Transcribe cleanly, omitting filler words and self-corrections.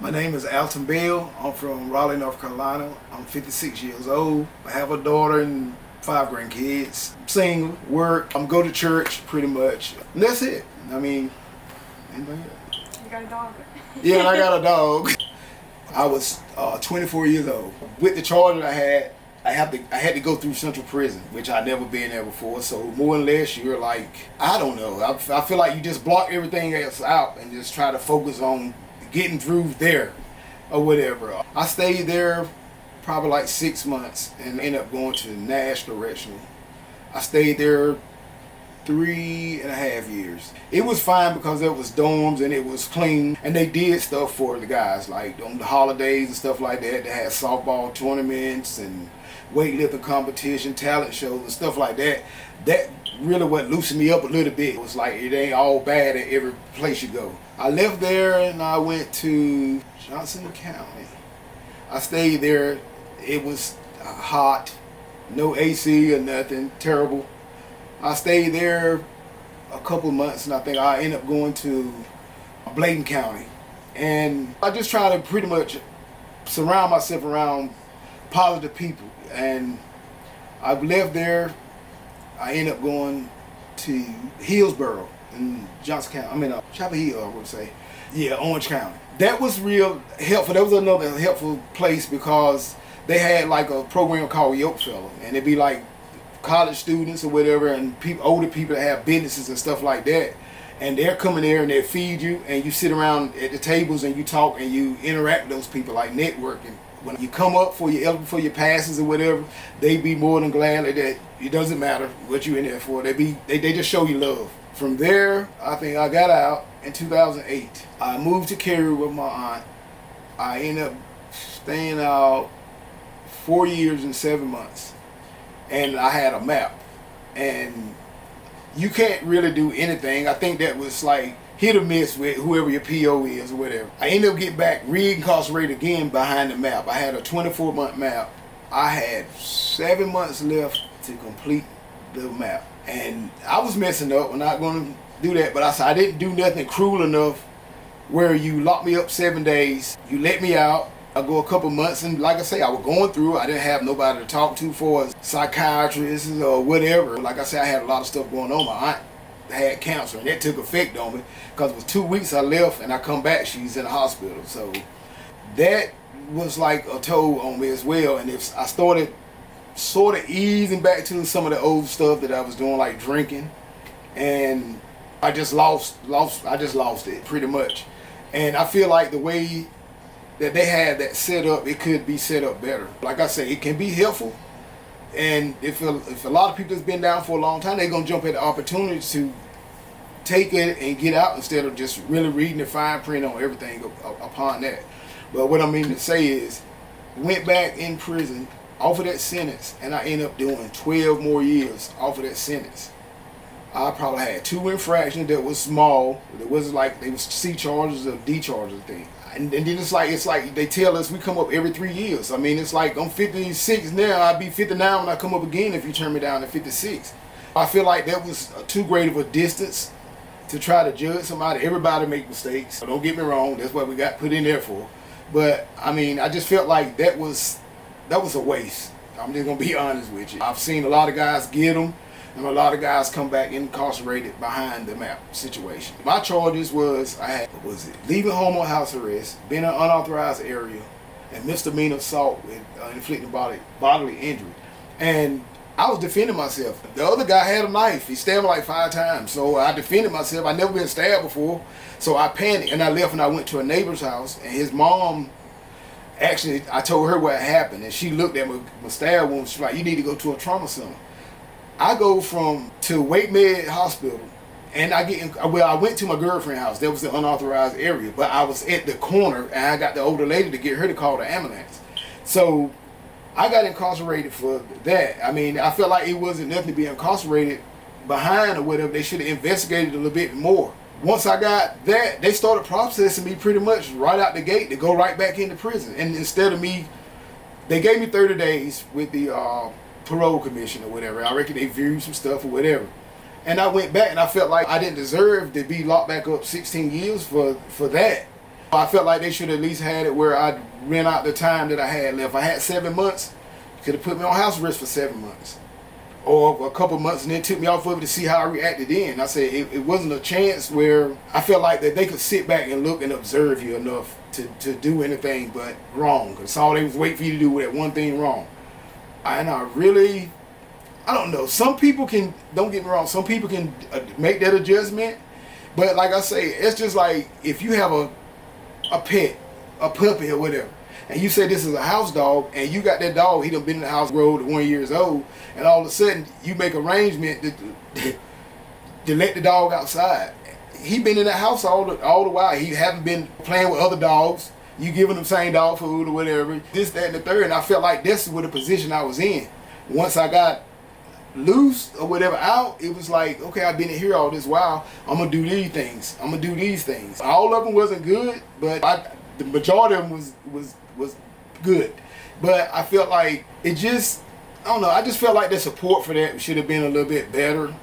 My name is Alton Bell. I'm from Raleigh, North Carolina. I'm 56 years old. I have a daughter and 5 grandkids. I'm single, work, go to church pretty much. And that's it. I mean, anything else? You got a dog. Yeah, and I got a dog. I was 24 years old. With the charge that I had to go through Central Prison, which I'd never been there before. So more or less, you're like, I don't know. I feel like you just block everything else out and just try to focus on getting through there or whatever. I stayed there probably like 6 months and ended up going to Nash Correctional. I stayed there 3.5 years. It was fine because there was dorms and it was clean, and they did stuff for the guys like on the holidays and stuff like that. They had softball tournaments and weightlifting competition, talent shows and stuff like that. That really what loosened me up a little bit. It was like it ain't all bad at every place you go. I left there and I went to Johnson County. I stayed there. It was hot, no AC or nothing, terrible. I stayed there a couple months and I think I ended up going to Bladen County. And I just try to pretty much surround myself around positive people. And I left there. I ended up going to Hillsboro in Johnson County. Chapel Hill, I would say. Yeah, Orange County. That was real helpful. That was another helpful place because they had like a program called Yokefellow, and it'd be like college students or whatever, and older people that have businesses and stuff like that. And they're coming there and they feed you, and you sit around at the tables and you talk and you interact with those people, like networking. When you come up for your passes or whatever, they be more than glad that it doesn't matter what you in there for. They just show you love. From there, I think I got out in 2008. I moved to Cary with my aunt. I ended up staying out 4 years and 7 months, and I had a map. And you can't really do anything. I think that was like hit or miss with whoever your PO is or whatever. I ended up getting back reincarcerated again behind the map. I had a 24-month map. I had 7 months left to complete the map. And I was messing up. I'm not going to do that. But I said I didn't do nothing cruel enough where you locked me up 7 days. You let me out. I go a couple months, and like I say, I was going through. I didn't have nobody to talk to for a psychiatrist or whatever. Like I said, I had a lot of stuff going on. My aunt had cancer, and that took effect on me because it was 2 weeks I left and I come back, she's in the hospital. So that was like a toll on me as well. And if I started sort of easing back to some of the old stuff that I was doing, like drinking, and I just lost it pretty much. And I feel like the way that they had that set up, it could be set up better. Like I say, it can be helpful. And if a lot of people that's been down for a long time, they're going to jump at the opportunity to take it and get out instead of just really reading the fine print on everything upon that. But what I mean to say is, went back in prison off of that sentence, and I ended up doing 12 more years off of that sentence. I probably had 2 infractions that was small. It wasn't like they was C charges or D charges thing. And then it's like they tell us we come up every 3 years. I mean, it's like I'm 56 now. I'll be 59 when I come up again if you turn me down to 56. I feel like that was too great of a distance to try to judge somebody. Everybody make mistakes. Don't get me wrong. That's what we got put in there for. But I mean, I just felt like that was a waste. I'm just gonna be honest with you. I've seen a lot of guys get them, and a lot of guys come back incarcerated behind the map situation. My charges was leaving home on house arrest, being in an unauthorized area, and misdemeanor assault with inflicting bodily injury. And I was defending myself. The other guy had a knife. He stabbed me like 5 times. So I defended myself. I'd never been stabbed before. So I panicked and I left and I went to a neighbor's house, and his mom, actually, I told her what happened, and she looked at my stab wound. She's like, you need to go to a trauma center. I go to Wake Med Hospital, and I went to my girlfriend's house. That was the unauthorized area, but I was at the corner, and I got the older lady to get her to call the ambulance. So I got incarcerated for that. I mean, I felt like it wasn't nothing to be incarcerated behind or whatever. They should have investigated a little bit more. Once I got that, they started processing me pretty much right out the gate to go right back into prison. And instead of me, they gave me 30 days with the parole commission or whatever. I reckon they viewed some stuff or whatever. And I went back and I felt like I didn't deserve to be locked back up 16 years for that. I felt like they should at least had it where I'd rent out the time that I had left. I had 7 months, could have put me on house arrest for 7 months. Or a couple months, and then took me off of it to see how I reacted then. I said it wasn't a chance where I felt like that they could sit back and look and observe you enough to do anything but wrong. Because all they was waiting for you to do with that one thing wrong. And I don't know. Some people can, don't get me wrong, some people can make that adjustment. But like I say, it's just like if you have a pet, a puppy or whatever, and you say this is a house dog, and you got that dog, he done been in the house grown to 1 year old, and all of a sudden you make arrangement to let the dog outside. He been in the house all the while. He haven't been playing with other dogs. You giving him same dog food or whatever, this, that, and the third. And I felt like this was the position I was in. Once I got loose or whatever out, it was like, okay, I've been in here all this while. I'm gonna do these things. I'm gonna do these things. All of them wasn't good, but the majority of them was good. But I felt like it just, I don't know, I just felt like the support for that should have been a little bit better.